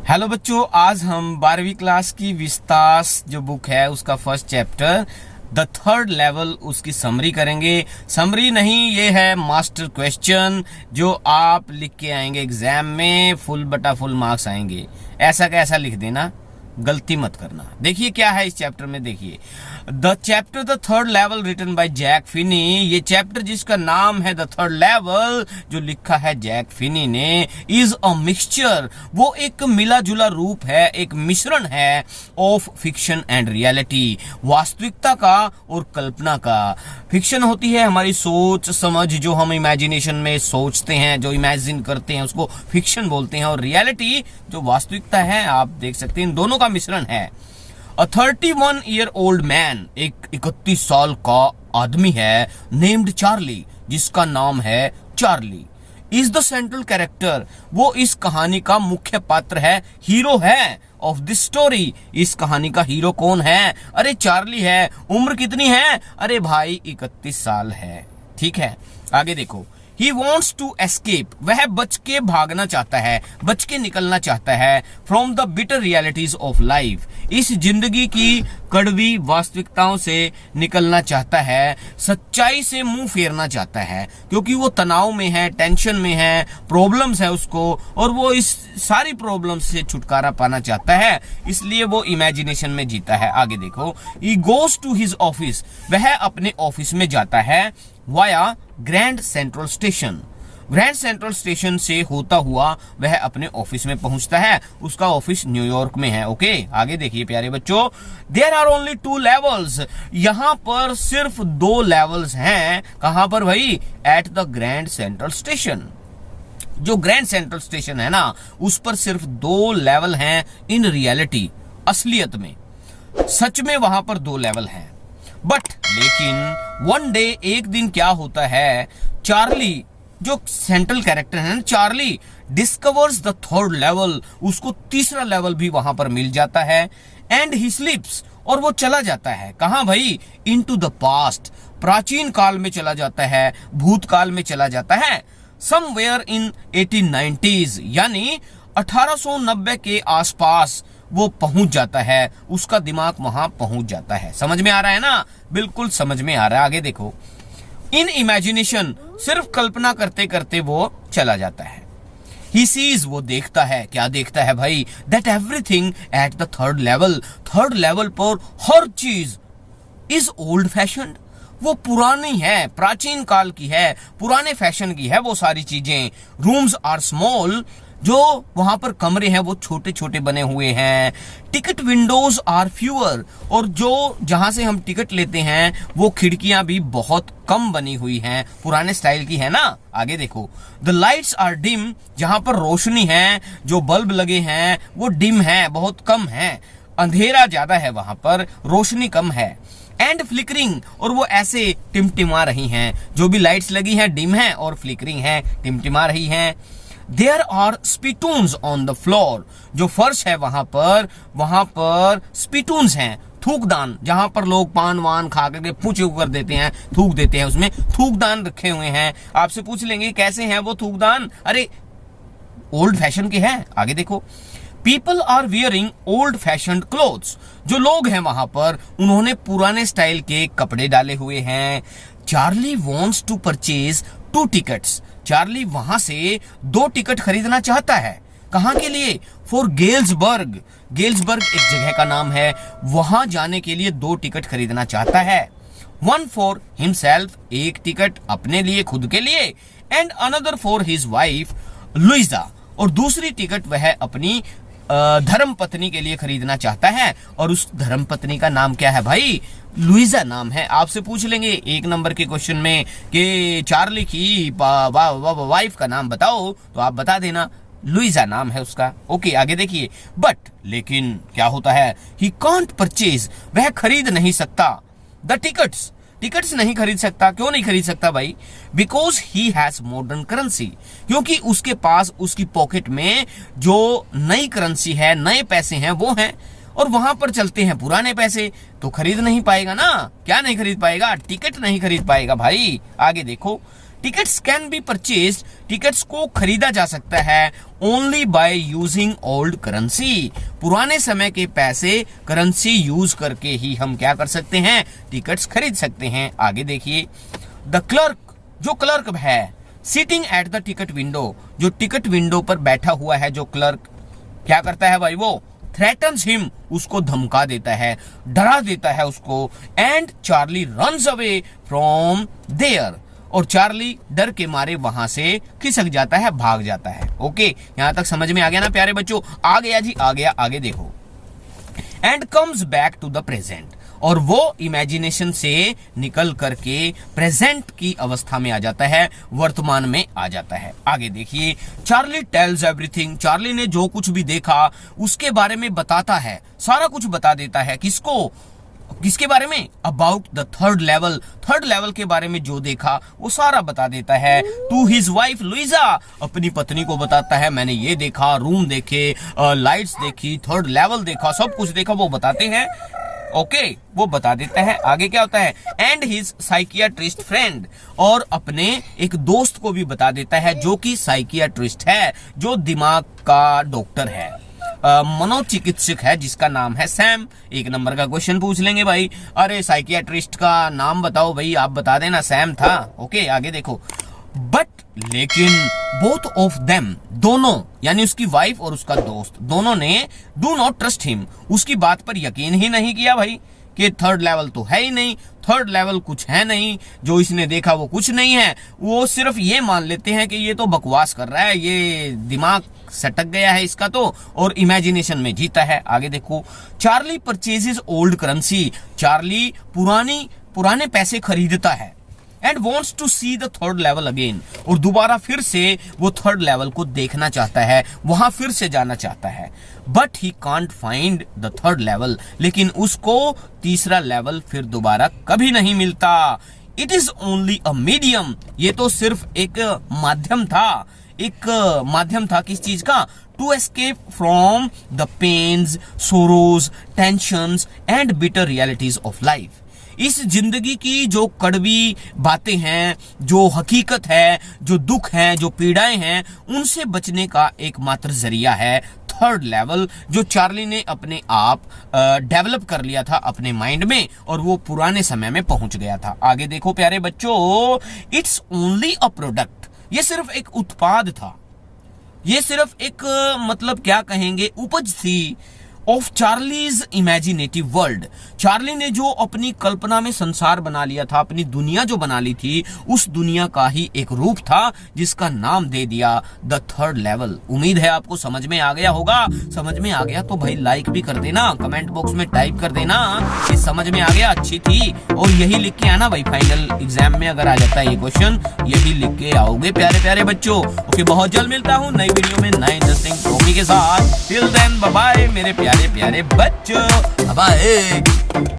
Hello बच्चों, आज हम 12वीं क्लास की विस्तास जो बुक है उसका first chapter the third level उसकी समरी करेंगे। समरी नहीं, ये है मास्टर क्वेश्चन जो आप लिख के आएंगे एग्जाम में, फुल बटा फुल मार्क्स आएंगे। ऐसा कैसा लिख देना, गलती मत करना। देखिए क्या है इस चैप्टर में, देखिए the chapter the third level written by Jack Finney. ये चैप्टर जिसका नाम है द थर्ड लेवल, जो लिखा है जैक फिनी ने, इज अ मिक्सचर। वो एक मिला जुला रूप है, एक मिश्रण है ऑफ फिक्शन एंड रियलिटी, वास्तविकता का और कल्पना का। फिक्शन होती है हमारी सोच समझ, जो हम इमेजिनेशन में सोचते हैं, जो इमेजिन करते हैं उसको फिक्शन बोलते हैं, और रियलिटी जो वास्तविकता है, आप देख सकते हैं इन दोनों का मिश्रण है। A 31-year-old man, एक 31 साल का आदमी है, नेम्ड चार्ली, जिसका नाम है Charlie, is the central character. वो इस कहानी का मुख्य पात्र है, हीरो है ऑफ दिस स्टोरी। इस कहानी का हीरो कौन है? अरे चार्ली है। उम्र कितनी है? अरे भाई 31 साल है। ठीक है, आगे देखो। He wants to escape, वह बच के भागना चाहता है, बच के निकलना चाहता है from the bitter realities of life, इस जिंदगी की कड़वी वास्तविकताओं से निकलना चाहता है, सच्चाई से मुंह फेरना चाहता है, क्योंकि वो तनाव में है, टेंशन में है, प्रॉब्लम्स है उसको, और वो इस सारी प्रॉब्लम्स से छुटकारा पाना चाहता है, इसलिए वो इमेजिनेशन में जीता है। आगे देखो। He goes to his office, वह अपने ऑफिस में जाता है via grand central station. Grand central station से होता हुआ वह अपने ऑफिस में पहुंचता है। उसका ऑफिस न्यूयॉर्क में है। ओके, आगे देखिए प्यारे बच्चों। देयर आर ओनली 2 लेवल्स, यहां पर सिर्फ 2 लेवल्स हैं। कहां पर भाई? At the grand central station. जो ग्रैंड सेंट्रल स्टेशन है ना, उस पर सिर्फ 2 लेवल हैं इन रियलिटी, असलियत में, सच में वहां पर 2 लेवल हैं। बट लेकिन वन डे, एक दिन क्या होता है, चार्ली जो सेंट्रल कैरेक्टर है ना, Charlie discovers the third level, उसको तीसरा लेवल भी वहां पर मिल जाता है। एंड ही स्लिप्स, और वो चला जाता है कहां भाई? इनटू द पास्ट, प्राचीन काल में चला जाता है, भूतकाल में चला जाता है। समवेयर इन 1890s, यानी 1890 के आसपास वो पहुंच जाता है, उसका दिमाग वहां पहुंच जाता है। समझ में आ रहा है ना? बिल्कुल समझ में आ रहा है। आगे देखो। इन इमेजिनेशन, सिर्फ कल्पना करते करते वो चला जाता है। ही सीज, वो देखता है, क्या देखता है भाई? That everything at the third level, third level पर हर चीज इज ओल्ड फैशन्ड, वो पुरानी है, प्राचीन काल की है, पुराने फैशन की है वो सारी चीजें। रूम्स आर स्मॉल, जो वहां पर कमरे हैं वो छोटे छोटे बने हुए हैं। टिकट विंडोज आर फ्यूअर, और जो जहां से हम टिकट लेते हैं वो खिड़कियां भी बहुत कम बनी हुई हैं, पुराने स्टाइल की है ना। आगे देखो। द लाइट्स आर डिम, जहां पर रोशनी है, जो बल्ब लगे हैं वो डिम है, बहुत कम है, अंधेरा ज्यादा है वहां पर, रोशनी कम है। एंड फ्लिकरिंग, और वो ऐसे टिमटिमा रही हैं, जो भी लाइट्स लगी हैं डिम है और फ्लिकरिंग है, टिमटिमा रही हैं। There are spittoons on the floor, जो फर्श है वहां पर स्पिटून्स हैं, थूकदान, जहां पर लोग पान वान खा करके पूछे कर देते हैं, थूक देते हैं, उसमें थूकदान रखे हुए हैं। आपसे पूछ लेंगे कैसे हैं वो थूकदान? अरे ओल्ड फैशन के हैं। आगे देखो। People are wearing old fashioned clothes, जो लोग हैं वहां पर उन्होंने पुराने स्टाइल के कपड़े डाले हुए हैं। Charlie wants to purchase 2 tickets, Charlie वहां से 2 टिकट खरीदना चाहता है। कहां के लिए? फॉर गेल्सबर्ग, गेल्सबर्ग एक जगह का नाम है, वहां जाने के लिए 2 टिकट खरीदना चाहता है। 1 फॉर हिमसेल्फ, एक टिकट अपने लिए, खुद के लिए, and another for his wife Luisa, और दूसरी टिकट वह अपनी धर्म पत्नी के लिए खरीदना चाहता है। और उस धर्म पत्नी का नाम क्या है भाई? लुइजा नाम है। आपसे पूछ लेंगे 1 नंबर के क्वेश्चन में कि चार्ली की वाइफ का नाम बताओ, तो आप बता देना लुइजा नाम है उसका। ओके, आगे देखिए। बट लेकिन क्या होता है? ही कांट परचेज, वह खरीद नहीं सकता द टिकट्स, टिकट्स नहीं खरीद सकता। क्यों नहीं खरीद सकता भाई? Because he has modern currency, क्योंकि उसके पास, उसकी पॉकेट में जो नई करेंसी है, नए पैसे हैं वो हैं, और वहां पर चलते हैं पुराने पैसे, तो खरीद नहीं पाएगा ना। क्या नहीं खरीद पाएगा? टिकट नहीं खरीद पाएगा भाई। आगे देखो। Tickets can be purchase, tickets को खरीदा जा सकता है only by using old currency, पुराने समय के पैसे करेंसी यूज करके ही हम क्या कर सकते हैं, टिकट्स खरीद सकते हैं। आगे देखिए, द क्लर्क, जो क्लर्क है, sitting at the ticket window, जो टिकट विंडो पर बैठा हुआ है जो क्लर्क, क्या करता है भाई, वो थ्रेटन्स हिम, उसको धमका देता है, डरा देता है उसको, and Charlie runs away from there, और चार्ली डर के मारे वहां से खिसक जाता है, भाग जाता है। ओके, यहां तक समझ में आ गया ना प्यारे बच्चों? आ गया जी, आ गया। आगे देखो, and comes back to the present, और वो इमेजिनेशन से निकल करके प्रेजेंट की अवस्था में आ जाता है, वर्तमान में आ जाता है। आगे देखिए, चार्ली टेल्स एवरीथिंग, चार्ली ने जो कुछ भी देखा उसके बारे में बताता है, सारा कुछ बता देता है। किसको, किसके बारे में? About the third level, third level के बारे में जो देखा वो सारा बता देता है। टू हिज वाइफ लुइजा, अपनी पत्नी को बताता है, मैंने ये देखा, रूम देखे, लाइट्स देखी, थर्ड लेवल देखा, सब कुछ देखा, वो बताते हैं। ओके, वो बता देता है। आगे क्या होता है, एंड हिज साइकियाट्रिस्ट फ्रेंड, और अपने एक दोस्त को भी बता देता है जो कि साइकियाट्रिस्ट है, जो दिमाग का डॉक्टर है, मनोचिकित्सक है, जिसका नाम है सैम। एक नंबर का क्वेश्चन पूछ लेंगे भाई, अरे साइकियाट्रिस्ट का नाम बताओ भाई, आप बता देना, सैम था। ओके, आगे देखो, बट लेकिन बोथ ऑफ देम, दोनों यानी उसकी वाइफ और उसका दोस्त, दोनों ने डू नॉट ट्रस्ट हिम, उसकी बात पर यकीन ही नहीं किया भाई, कि थर्ड लेवल तो है ही नहीं, थर्ड लेवल कुछ है नहीं, जो इसने देखा वो कुछ नहीं है। वो सिर्फ ये मान लेते हैं कि ये तो बकवास कर रहा है, ये दिमाग सटक गया है इसका तो, और इमेजिनेशन में जीता है। आगे देखो, Charlie purchases old currency, Charlie पुराने पैसे खरीदता है, and wants to see the third level again, और दोबारा फिर से वो थर्ड लेवल को देखना चाहता है, वहां फिर से जाना चाहता है। But he can't find the third level, लेकिन उसको तीसरा लेवल फिर दोबारा कभी नहीं मिलता। It is only a medium, ये तो सिर्फ एक माध्यम था, एक माध्यम था किस चीज का, to escape from the pains, sorrows, tensions and bitter realities of life. इस जिंदगी की जो कड़वी बातें हैं, जो हकीकत है, जो दुख है, जो पीड़ाएं हैं, उनसे बचने का एकमात्र जरिया है थर्ड लेवल, जो चार्ली ने अपने आप डेवलप कर लिया था अपने माइंड में, और वो पुराने समय में पहुंच गया था। आगे देखो प्यारे बच्चों, इट्स ओनली अ प्रोडक्ट, ये सिर्फ एक उत्पाद था, ये सिर्फ एक मतलब क्या कहेंगे, उपज थी of Charlie's imaginative world. Charlie ने जो अपनी कल्पना में संसार बना लिया था, अपनी दुनिया जो बना ली थी, उस दुनिया का ही एक रूप था जिसका नाम दे दिया द थर्ड लेवल। उम्मीद है आपको समझ में आ गया होगा। समझ में आ गया तो भाई लाइक भी कर देना, कमेंट बॉक्स में टाइप कर देना कि समझ में आ गया, अच्छी थी, और यही लिख के आना भाई, फाइनल एग्जाम में अगर आ जाता है ये क्वेश्चन, यही लिख के आओगे प्यारे प्यारे बच्चों। ओके, बहुत जल्द मिलता हूँ नई वीडियो में नए इंटरेस्टिंग टॉपिक के साथ। टिल देन बाय बाय मेरे प्यारे प्यारे बच्चों, बाय।